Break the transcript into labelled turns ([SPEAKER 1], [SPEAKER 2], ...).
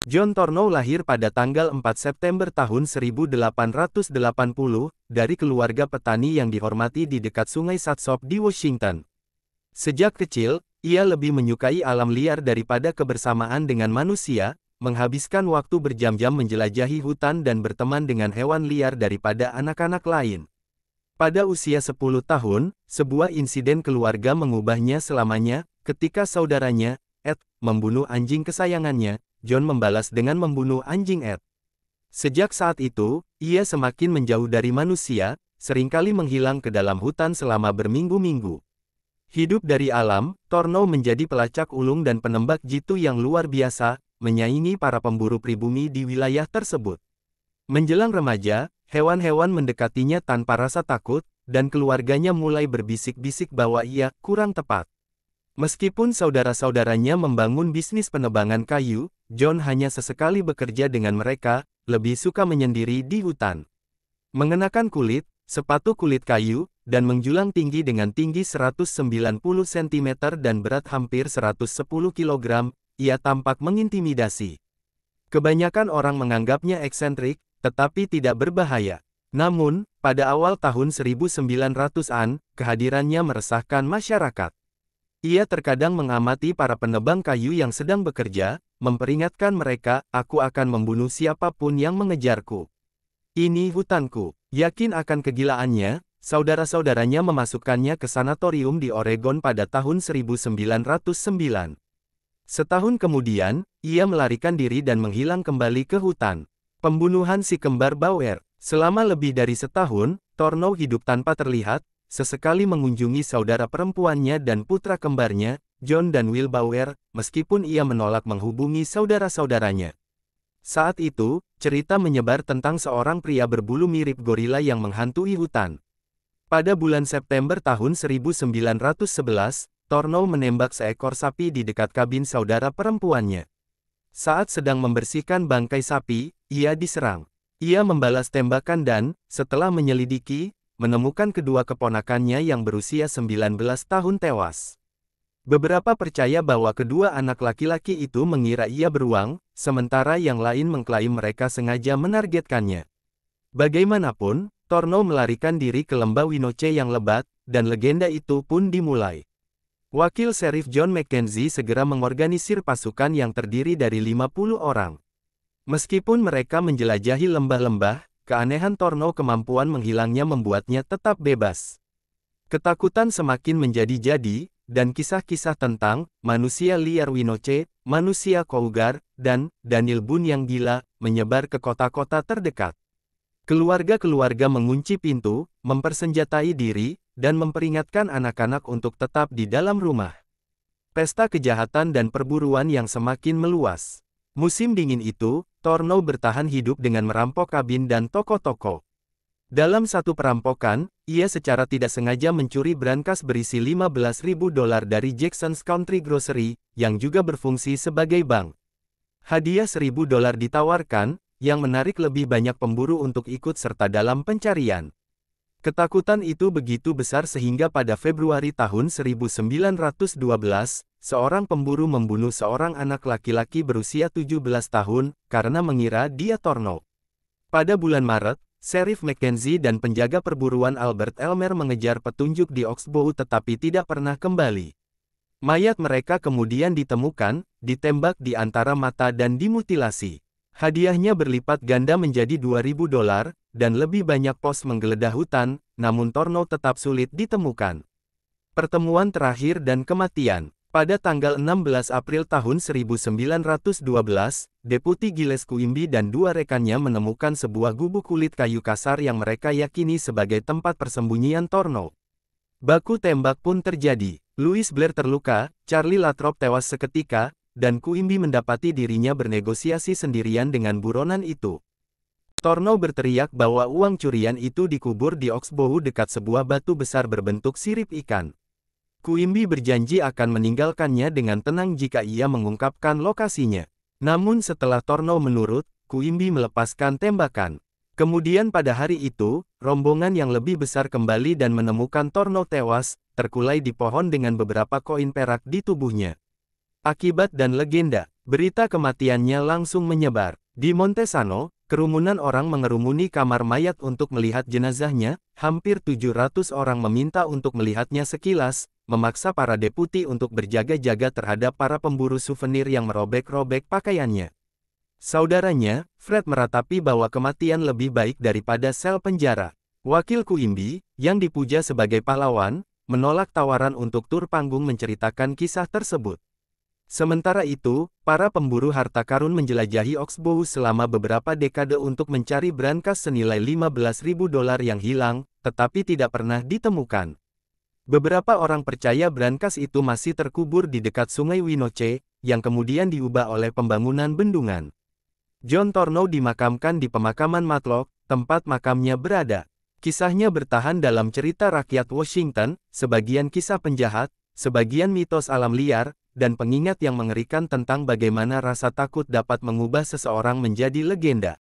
[SPEAKER 1] John Tornow lahir pada tanggal 4 September tahun 1880, dari keluarga petani yang dihormati di dekat Sungai Satsop di Washington. Sejak kecil, ia lebih menyukai alam liar daripada kebersamaan dengan manusia, menghabiskan waktu berjam-jam menjelajahi hutan dan berteman dengan hewan liar daripada anak-anak lain. Pada usia 10 tahun, sebuah insiden keluarga mengubahnya selamanya, ketika saudaranya, Ed, membunuh anjing kesayangannya. John membalas dengan membunuh anjing Ed. Sejak saat itu, ia semakin menjauh dari manusia, seringkali menghilang ke dalam hutan selama berminggu-minggu. Hidup dari alam, Tornow menjadi pelacak ulung dan penembak jitu yang luar biasa, menyaingi para pemburu pribumi di wilayah tersebut. Menjelang remaja, hewan-hewan mendekatinya tanpa rasa takut, dan keluarganya mulai berbisik-bisik bahwa ia kurang tepat. Meskipun saudara-saudaranya membangun bisnis penebangan kayu, John hanya sesekali bekerja dengan mereka, lebih suka menyendiri di hutan. Mengenakan sepatu kulit kayu, dan menjulang tinggi dengan tinggi 190 cm dan berat hampir 110 kg, ia tampak mengintimidasi. Kebanyakan orang menganggapnya eksentrik, tetapi tidak berbahaya. Namun, pada awal tahun 1900-an, kehadirannya meresahkan masyarakat. Ia terkadang mengamati para penebang kayu yang sedang bekerja, memperingatkan mereka, "Aku akan membunuh siapapun yang mengejarku. Ini hutanku." Yakin akan kegilaannya, saudara-saudaranya memasukkannya ke sanatorium di Oregon pada tahun 1909. Setahun kemudian, ia melarikan diri dan menghilang kembali ke hutan. Pembunuhan si kembar Bauer. Selama lebih dari setahun, Tornow hidup tanpa terlihat, sesekali mengunjungi saudara perempuannya dan putra kembarnya, John dan Will Bauer, meskipun ia menolak menghubungi saudara-saudaranya. Saat itu, cerita menyebar tentang seorang pria berbulu mirip gorila yang menghantui hutan. Pada bulan September tahun 1911, Tornow menembak seekor sapi di dekat kabin saudara perempuannya. Saat sedang membersihkan bangkai sapi, ia diserang. Ia membalas tembakan dan, setelah menyelidiki, menemukan kedua keponakannya yang berusia 19 tahun tewas. Beberapa percaya bahwa kedua anak laki-laki itu mengira ia beruang, sementara yang lain mengklaim mereka sengaja menargetkannya. Bagaimanapun, Tornow melarikan diri ke lembah Winoche yang lebat, dan legenda itu pun dimulai. Wakil Sheriff John Mackenzie segera mengorganisir pasukan yang terdiri dari 50 orang. Meskipun mereka menjelajahi lembah-lembah, keanehan Tornow kemampuan menghilangnya membuatnya tetap bebas. Ketakutan semakin menjadi-jadi, dan kisah-kisah tentang manusia liar Winoche, manusia Cougar, dan Daniel Boone yang gila menyebar ke kota-kota terdekat. Keluarga-keluarga mengunci pintu, mempersenjatai diri, dan memperingatkan anak-anak untuk tetap di dalam rumah. Pesta kejahatan dan perburuan yang semakin meluas. Musim dingin itu, Tornow bertahan hidup dengan merampok kabin dan toko-toko. Dalam satu perampokan, ia secara tidak sengaja mencuri brankas berisi $15.000 dari Jackson's Country Grocery, yang juga berfungsi sebagai bank. Hadiah $1.000 ditawarkan, yang menarik lebih banyak pemburu untuk ikut serta dalam pencarian. Ketakutan itu begitu besar sehingga pada Februari tahun 1912, seorang pemburu membunuh seorang anak laki-laki berusia 17 tahun, karena mengira dia Tornow. Pada bulan Maret, Sheriff Mackenzie dan penjaga perburuan Albert Elmer mengejar petunjuk di Oxbow tetapi tidak pernah kembali. Mayat mereka kemudian ditemukan, ditembak di antara mata dan dimutilasi. Hadiahnya berlipat ganda menjadi $2.000, dan lebih banyak pos menggeledah hutan, namun Tornow tetap sulit ditemukan. Pertemuan terakhir dan kematian. Pada tanggal 16 April tahun 1912, Deputi Giles Quimby dan dua rekannya menemukan sebuah gubuk kulit kayu kasar yang mereka yakini sebagai tempat persembunyian Tornow. Baku tembak pun terjadi. Louis Blair terluka, Charlie Lathrop tewas seketika, dan Quimby mendapati dirinya bernegosiasi sendirian dengan buronan itu. Tornow berteriak bahwa uang curian itu dikubur di Oxbow dekat sebuah batu besar berbentuk sirip ikan. Quimby berjanji akan meninggalkannya dengan tenang jika ia mengungkapkan lokasinya. Namun setelah Tornow menurut, Quimby melepaskan tembakan. Kemudian pada hari itu, rombongan yang lebih besar kembali dan menemukan Tornow tewas, terkulai di pohon dengan beberapa koin perak di tubuhnya. Akibat dan legenda, berita kematiannya langsung menyebar. Di Montesano, kerumunan orang mengerumuni kamar mayat untuk melihat jenazahnya, hampir 700 orang meminta untuk melihatnya sekilas, memaksa para deputi untuk berjaga-jaga terhadap para pemburu souvenir yang merobek-robek pakaiannya. Saudaranya, Fred meratapi bahwa kematian lebih baik daripada sel penjara. Wakil Quimby, yang dipuja sebagai pahlawan, menolak tawaran untuk tur panggung menceritakan kisah tersebut. Sementara itu, para pemburu harta karun menjelajahi Oxbow selama beberapa dekade untuk mencari brankas senilai $15.000 yang hilang, tetapi tidak pernah ditemukan. Beberapa orang percaya brankas itu masih terkubur di dekat sungai Winoche, yang kemudian diubah oleh pembangunan bendungan. John Tornow dimakamkan di pemakaman Matlock, tempat makamnya berada. Kisahnya bertahan dalam cerita rakyat Washington, sebagian kisah penjahat, sebagian mitos alam liar, dan pengingat yang mengerikan tentang bagaimana rasa takut dapat mengubah seseorang menjadi legenda.